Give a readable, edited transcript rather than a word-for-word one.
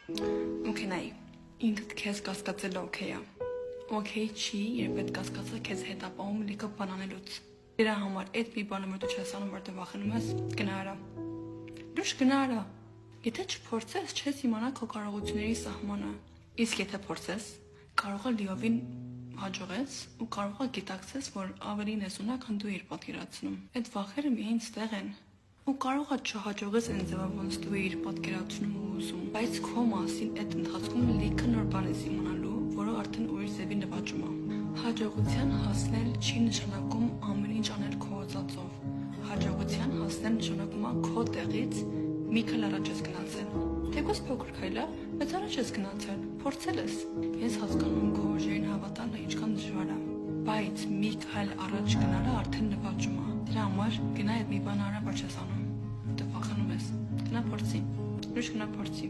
Okay, ինքդ քեզ կասկածելը օքեյ է։ Օքեյ չի, երբ այդ կասկածը քեզ հետ ապահում լիքը բան անելուց։ Դրա համար այդ մի բանը որ դու չես անում, որտեղ վախենում ես, գնա արա։ Դուրս գնա արա։ Եթե չփորձես, չես իմանա քո կարողությունների սահմանը։ Իսկ եթե փորձես, կարող է լիովին հաջողես ու կարող է գիտակցես, որ ավելին ես ունա, քան դու իր պատկերացնում։ Այդ վախերը միայն ստեղ են։ Ու կարող է չհաջողես այն ձևով, ոնց դու իր պատկերացնում ու ուզում, բայց քո մասին այդ ընթացքում լիքը նոր բան ես իմանալու, որը արդեն ուրիշ ձևի նվաճում է։ Հաջողության հասնել չի նշանակում ամեն ինչ անել քո օծածով։ Հաջողության հասնել նշանակում է քո տեղից մի քիչ առաջ ես գնացել։ Թեկուզ փոքր քայլ է, բայց առաջ ես գնացել, փորձել ես։ Ես հասկանում քո ուժերին հավատալը ինչքան դժվար է, բայց մի քայլ առաջ գնալը արդեն նվաճում է։ Դրա համար գնա այդ մի բան արա, որ չես անում։ Դու վախենում ես։ Գնա փորձի։ Լույս գնա փորձի։